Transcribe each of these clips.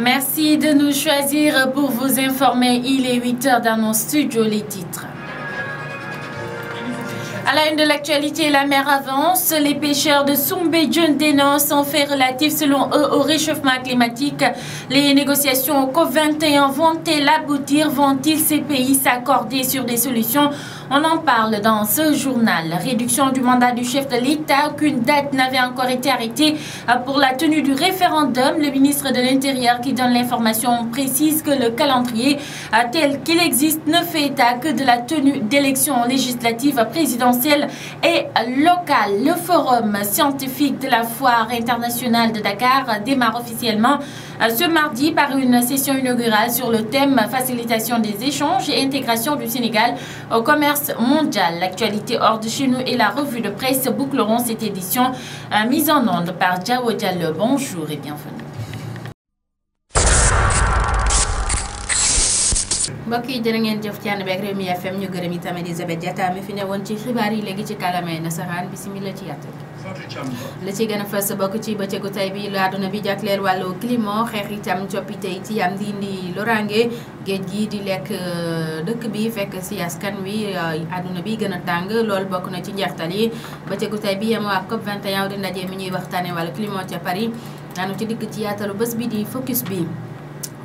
Merci de nous choisir pour vous informer. Il est 8h dans nos studios, les titres. À la une de l'actualité, la mer avance. Les pêcheurs de Soumbédioune dénoncent en fait relatif selon eux au réchauffement climatique. Les négociations au COP21 vont-elles aboutir? Vont-ils ces pays s'accorder sur des solutions? On en parle dans ce journal. Réduction du mandat du chef de l'État. Aucune date n'avait encore été arrêtée pour la tenue du référendum. Le ministre de l'Intérieur qui donne l'information précise que le calendrier tel qu'il existe ne fait état que de la tenue d'élections législatives, présidentielles et locales. Le forum scientifique de la Foire internationale de Dakar démarre officiellement ce mardi par une session inaugurale sur le thème facilitation des échanges et intégration du Sénégal au commerce mondial. L'actualité hors de chez nous et la revue de presse boucleront cette édition mise en onde par Diawo Diallo. Bonjour et bienvenue. mbokk yi jërë ngeen jëf ci ànd beeg Rewmi FM ñu gërëm itam Elisabeth Diatta mi fi newoon ci xibaar yi léegi ci kàllaamay nasaraan bismillah ci yàttal la ci gën a fës bokk ci bëccëgu tey bi la àdduna bi jagleel wàllu climat xeex itam coppite yi ci yam di indi loraange géej gi di lekk dëkk bi fekk si askan wi àdduna bi gën a tàng loolu bokk na ci njeextal yi bëccëgu tey bi yemoo ak COP21 di ndaje mi ñuy waxtaane wàllu climat ca Paris daanu ci dikk ci yaatalu bés bi di focus bi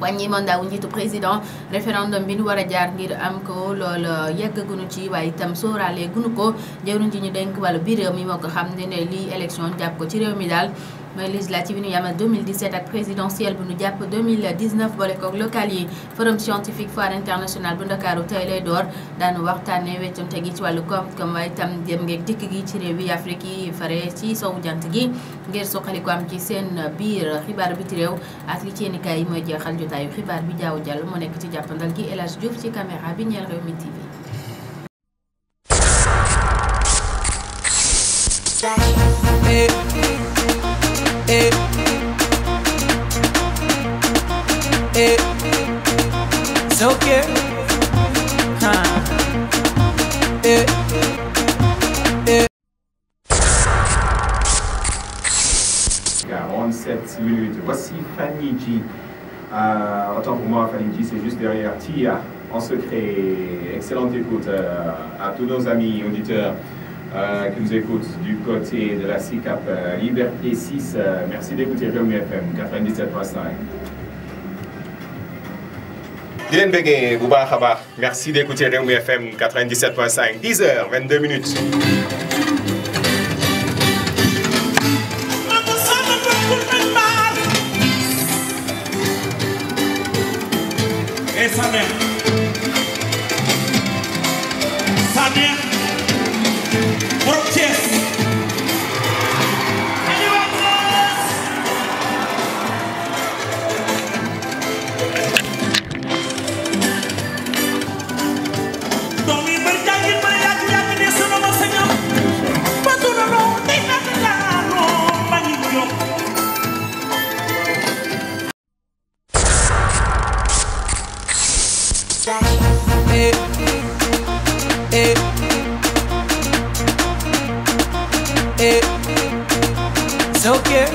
wàññi mandat wu njiitu président référendum bi nu war a jaar ngir am ko loolu yeggagunu ci waaye itam sóoraale gunu ko jëwriñ ji ñu dénk wàllu biir réew mi moo ko xam ne lii élection jàpp ko ci réew mi daal mooy législative bi ñu yamal 2017 ak présidentielle bu ñu jàpp 2019 boole koog local yi forum scientifique foire internationale bu Ndakaaru tey lay door daanu waxtaane wecconte gi ci wàllu koom-koom waaye itam dem ngeeg dikk gi ci réew yi Afrique yi fare ci sowu jant gi ngir suqali ko am ci seen biir xibaar biti réew ak li ci yéenekaay yi mooy jeexal jotaayu xibaar bi Jaaw Jàll moo nekk ci jàppandal gi El Hadj Diouf ci caméra bi ñeel Rewmi TV. It's okay. En 7 minutes. Voici Fanny G. Autant pour moi, Fanny G, c'est juste derrière Tia en secret. Excellente écoute à tous nos amis auditeurs qui nous écoutent du côté de la SICAP Liberté 6. Merci d'écouter Rewmi FM 97.5. di leen bëggee bu baax a baax merci d'écouter Rewmi FM 97.5 10h22 minutes. Et sa mère borom Thiès It's okay.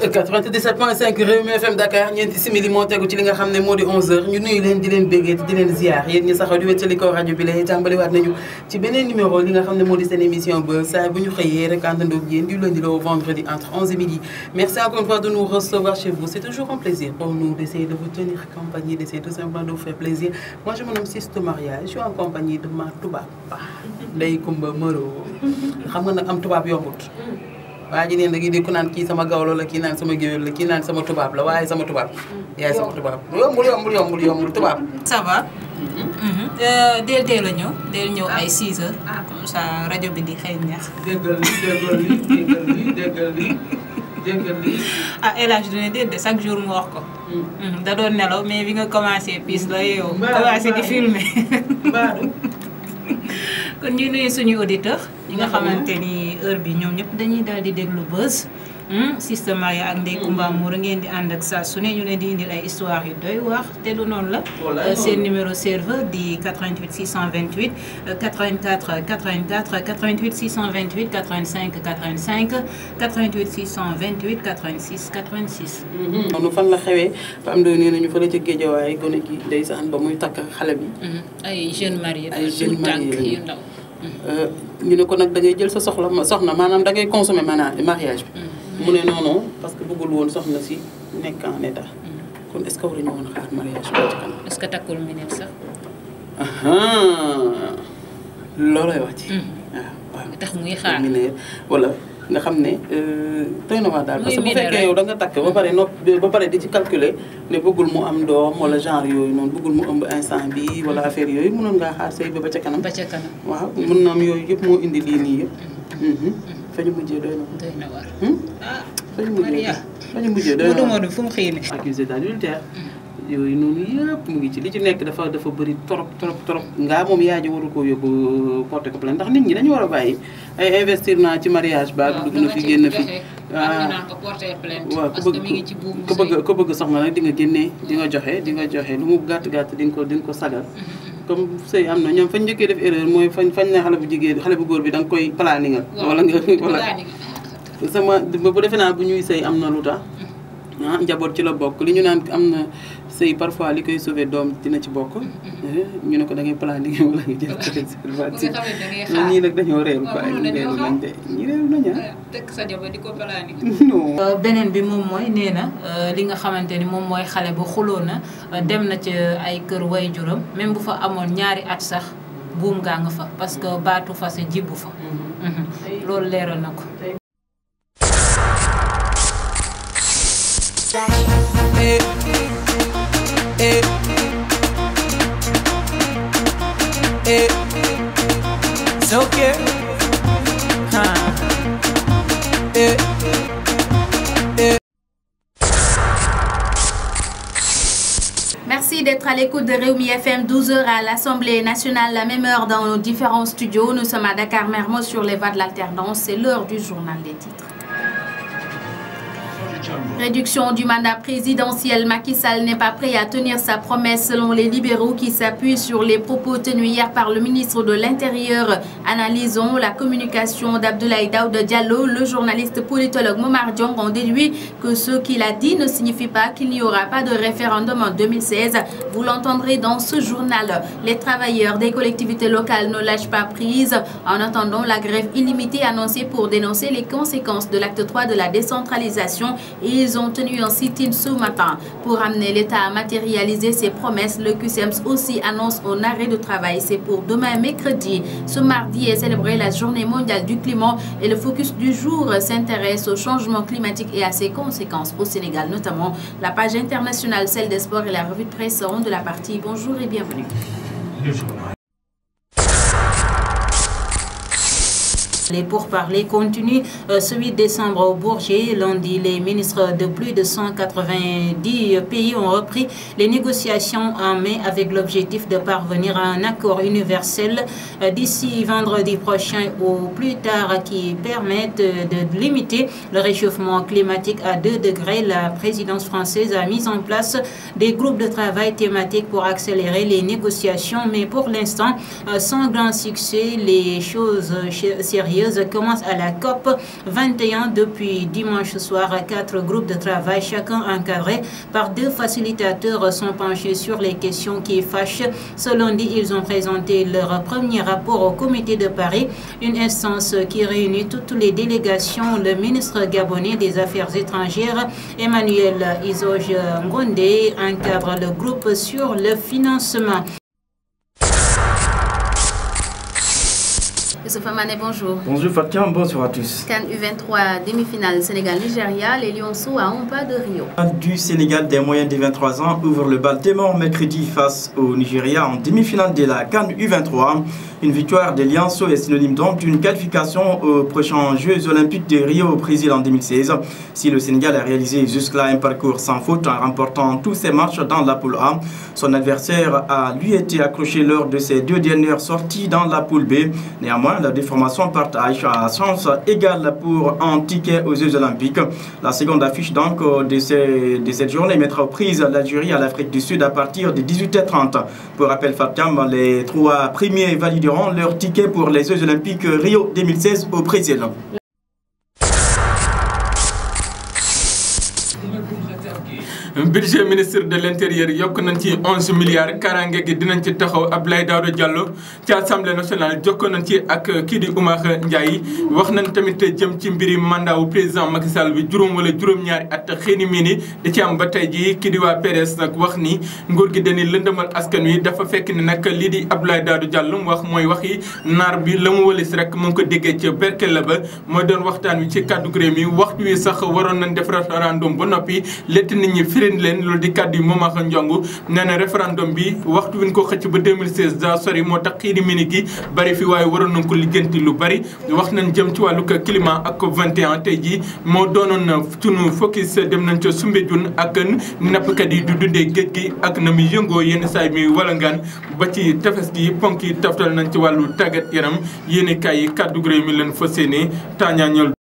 97.5 Rewmi FM Dakar ñeenti simili moo tegu ci li nga xam ne moo di 11h ñu nuyu leen di leen béggee di leen ziar yéen ñi saxaw di wéttali ko rajo bi lay tàmbaliwaat nañu ci beneen numéro li nga xam ne moo di seen émission ba saa bu ñu xëyee rek àndandoo ak yéen du lundi au vendredi entre 11 et midi. Merci encore une fois de nous recevoir chez vous. C'est toujours un plaisir pour nous d'essayer de vous tenir compagnie, d'essayer tout simplement de vous faire plaisir. Moi je me nomme Sisto Maria, je suis en compagnie de ma tubaab Ndeye Coumba Moro xam nga nag am tubaab yombut. waa ji neen da ngay dégg ku naan kii sama gawlo la kii naan sama géwél la kii naan sama tubaab la waaye sama tubaab yaay sama tubaab yombul tubaab. ça va. Deel a ñëw ay 6 heures comme ça rajo bi di xëy neex. déggal li ah El Hadj dina déedéet chaque jour mu wax ko. da doon nelaw mais bi nga commencé piis la yow. commencé di filmer. kon ñu nuyu suñu auditeur ñi nga xamante ni heure bi ñoom ñëpp dañuy daal di déglu Buzz Sister Maria ak Ndeye Kumba Moura ngeen di ànd ak saa su ne ñu leen di indil ay histoire yu doy wax te du noonu la seen numéro serveur di 88 628 84 84 88 628 85 85 88 628 86 86. noonu fan la xewee fa am doon nee nañu fa la ca Géejawaay gone gi ndeysaan ba muy takk xale bi. ay jeunes mariés yu ndaw. ñu ne ko nag da ngay jël sa soxna maanaam da ngay consommer mariage bi. mu ne non parce que bëggul woon soxna si nekk en état. kon est-ce que waruñu woon xaar mariage bi ci kanam. est-ce que takkul minute sax. loolay wax ci. waaw tax muy xaar wala nga xam ne doy na waar daal parce que bu fekkee yow da nga takk ba pare di ci calculer ne bëggul mu am doom wala genre yooyu noonu bëggul mu ëmb instant bi wala affaire yooyu mënoon ngaa xaar sëy ba ca kanam. waaw mën na am yooyu yëpp moo indi lii nii yëpp. fa ñu mujjee doy na waar. fa ñu mujjee doy na waar fu mu xëy ne. accusé d'adultère yooyu noonu yëpp mu ngi ci li ci nekk dafa bëri trop ngaa moom yaa ji waru koo yóbbu porté ko plainte ndax nit ñi dañu war a bàyyi ay investir naa ci mariage ba dugg na fi génn fi waaw ku bëgg soxna nag di nga génnee di nga joxe lu mu gàtt di nga ko sagal comme sëy am na ñoom fañ njëkkee def erreur mooy fañ ne xale bu góor bi da nga koy planningal wala sama bu defe naa bu ñuy sëy am na lu tax njaboot ci la bokk li ñu naan am na sëy parfois li koy sauver doom dina ci bokk ñu ne ko da ngay planifier wala nga jël préservatif ñii nag dañoo réew quoi ñi réew nañ de ñi réew nañ teg sa jabar di ko planifier beneen bi moom mooy nee na li nga xamante ni moom mooy xale bu xuloo na dem na ci ay kër waajuram même bu fa amoon ñaari at sax buum gaa nga fa parce que baatu fase jibbu fa loolu leeral na ko. It's okay. Merci d'être à l'écoute de Rewmi FM, 12h à l'Assemblée nationale, la même heure dans nos différents studios. Nous sommes à Dakar Mermoz sur les voies de l'alternance. C'est l'heure du journal des titres. Réduction du mandat présidentiel, Macky Sall n'est pas prêt à tenir sa promesse selon les libéraux qui s'appuient sur les propos tenus hier par le ministre de l'Intérieur. Analysons la communication d'Abdoulaye Daouda Diallo. Le journaliste politologue Momar Diong en déduit que ce qu'il a dit ne signifie pas qu'il n'y aura pas de référendum en 2016. Vous l'entendrez dans ce journal. Les travailleurs des collectivités locales ne lâchent pas prise en attendant la grève illimitée annoncée pour dénoncer les conséquences de l'acte 3 de la décentralisation. Ils ont tenu un sit-in ce matin pour amener l'État à matérialiser ses promesses. Le QCEMS aussi annonce un arrêt de travail. C'est pour demain mercredi. Ce mardi est célébrée la journée mondiale du climat et le focus du jour s'intéresse au changement climatique et à ses conséquences au Sénégal, notamment la page internationale, celle des sports et la revue de presse seront de la partie. Bonjour et bienvenue. Les pourparlers continuent ce 8 décembre au Bourget. Lundi, les ministres de plus de 190 pays ont repris les négociations en mai avec l'objectif de parvenir à un accord universel d'ici vendredi prochain au plus tard qui permette de limiter le réchauffement climatique à 2 degrés. La présidence française a mis en place des groupes de travail thématiques pour accélérer les négociations, mais pour l'instant, sans grand succès, les choses sérieuses commence à la COP 21 depuis dimanche soir. 4 groupes de travail, chacun encadré par 2 facilitateurs, sont penchés sur les questions qui fâchent. Ce lundi, ils ont présenté leur premier rapport au comité de Paris, une instance qui réunit toutes les délégations. Le ministre gabonais des Affaires étrangères, Emmanuel Izoge Ngondé, encadre le groupe sur le financement. Youssoupha Mané, bonjour. Bonjour Fatia, bonjour à tous. CAN U23, demi-finale Sénégal-Nigeria, les Lionceaux à un pas de Rio. Du Sénégal des moyens de 23 ans ouvre le bal démon mercredi face au Nigeria en demi-finale de la CAN U23. Une victoire des Lionceaux est synonyme donc d'une qualification aux prochains Jeux Olympiques de Rio au Brésil en 2016. Si le Sénégal a réalisé jusque-là un parcours sans faute en remportant tous ses matchs dans la poule A, son adversaire a lui été accroché lors de ses 2 dernières sorties dans la poule B. Néanmoins, nationales de formation partagent à chance égale pour un ticket aux Jeux Olympiques. La seconde affiche donc de cette journée mettra aux prises l'Algérie à l'Afrique du Sud à partir de 18h30. Pour rappel, Fatkam, les 3 premiers valideront leur ticket pour les Jeux Olympiques Rio 2016 au Brésil. budget ministre de l'intérieur yokk nañ ci 11 milliards karange gi dinañ ci taxaw Abdoulaye Daouda Diallo ci assemblée nationale jokko nañ ci ak kii di Oumar Ndiaye wax nañ tamit jëm ci mbiri mandat wu président Macky Sall bi juróom wala juróom-ñaari at xëy mini di ci am ba tey ji kii di waa PDS nag wax ni nguur gi dañuy lëndëmal askan wi dafa fekk ni nag lii di Abdoulaye Daouda Diallo wax mooy waxi naar bi la mu wëlis rek mu ngi ko déggee ca Berkele ba mooy doon waxtaan wi ci kaddu réew mi waxtu wi sax waroon nañ def référendum ba noppi létt nit ñi firin leen loolu di kaddu yi Momar Ndiongue nee na référendum bi waxtu wi ñu ko xëcc ba 2016 daa sori moo tax xii di mini gi bari fi waaye waroon nañ ko lijjanti lu bari wax nañ jëm ci wàllu climat ak COP21 tey jii moo doonoon sunu focus dem nañ ca Soumbédioune ak nappkat yi du dundee géej gi ak na muy yëngoo yenn saay mi walangaan ba ci tefes gi ponk yi taftal nañ ci wàllu tàggat yaram yéeni kaay yi kaddu réew mi leen fas yéene taañaañol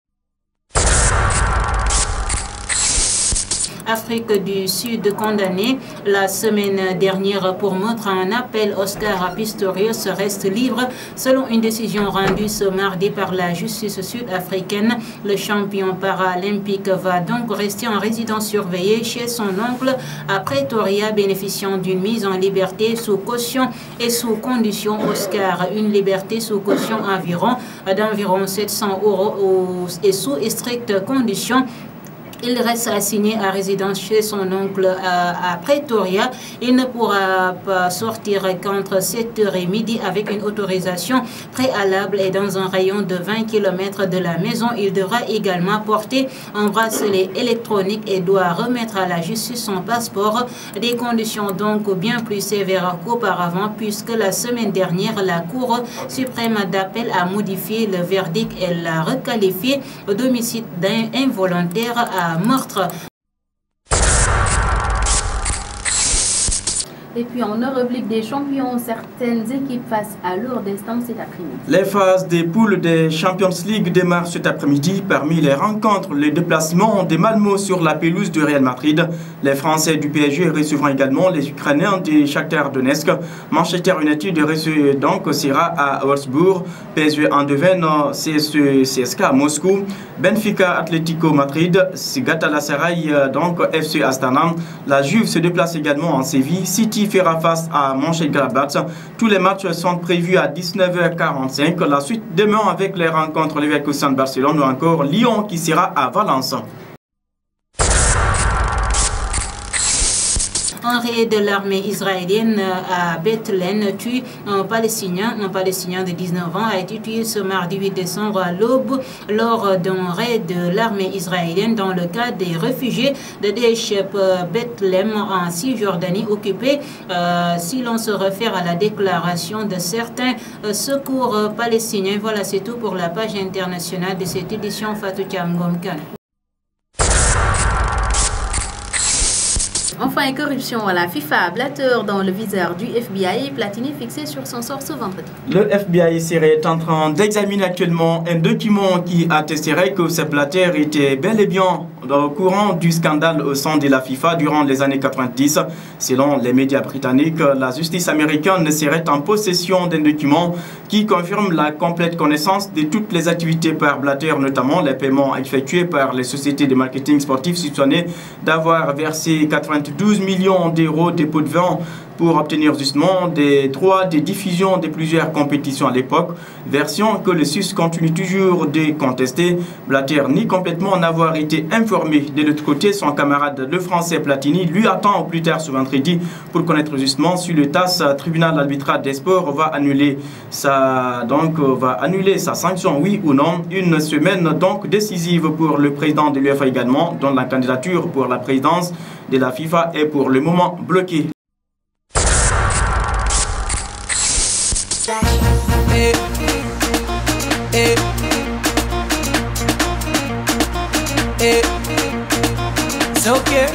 Afrique du Sud condamné la semaine dernière pour meurtre en appel. Oscar Pistorius reste libre selon une décision rendue ce mardi par la justice sud-africaine. Le champion paralympique va donc rester en résidence surveillée chez son oncle à Pretoria, bénéficiant d'une mise en liberté sous caution et sous condition. Oscar, une liberté sous caution d'environ 700 € et sous strictes conditions. Il reste assigné à résidence chez son oncle à Pretoria. Il ne pourra pas sortir qu'entre 7h et midi avec une autorisation préalable et dans un rayon de 20 km de la maison. Il devra également porter un bracelet électronique et doit remettre à la justice son passeport. Des conditions donc bien plus sévères qu'auparavant puisque la semaine dernière, la Cour suprême d'appel a modifié le verdict et l'a requalifié d'homicide involontaire à meurtre. Et puis en Europe Ligue des Champions, certaines équipes face à lourd destin cet après-midi. Les phases des poules des Champions League démarrent cet après-midi. Parmi les rencontres, les déplacements des Malmö sur la pelouse du Real Madrid. Les Français du PSG recevront également les Ukrainiens du Shakhtar Donetsk. Manchester United sera à Wolfsburg. PSV Eindhoven, CSK à Moscou. Benfica Atlético Madrid, Galatasaray FC Astana. La Juve se déplace également en Séville. City fera face à Mönchengladbach. Tous les matchs sont prévus à 19h45. La suite demain avec les rencontres Leverkusen-Barcelone ou encore Lyon qui sera à Valence. Un raid de l'armée israélienne à Bethléem tue un Palestinien de 19 ans, a été tué ce mardi 8 décembre à l'aube lors d'un raid de l'armée israélienne dans le cadre des réfugiés de Daesh Bethléem en Cisjordanie occupée. Si l'on se réfère à la déclaration de certains secours palestiniens, voilà, c'est tout pour la page internationale de cette édition. Fatou Thiam-Gomkan. Enfin, corruption à la FIFA, Blatter dans le viseur du FBI, Platini fixé sur son sort ce vendredi. Le FBI serait en train d'examiner actuellement un document qui attesterait que ce Blatter était bel et bien au courant du scandale au sein de la FIFA durant les années 90. Selon les médias britanniques, la justice américaine serait en possession d'un document qui confirme la complète connaissance de toutes les activités par Blatter, notamment les paiements effectués par les sociétés de marketing sportif soupçonnées d'avoir versé 92 millions d'euros de pots de vin pour obtenir justement des droits de diffusion de plusieurs compétitions à l'époque, version que le SUS continue toujours de contester. Blatter nie complètement n'avoir été informé. De l'autre côté, son camarade le français Platini lui attend au plus tard ce vendredi pour connaître justement si le TAS, tribunal arbitral des sports, va annuler sa sanction, oui ou non. Une semaine donc décisive pour le président de l'UEFA également, dont la candidature pour la présidence de la FIFA est pour le moment bloquée. It's okay.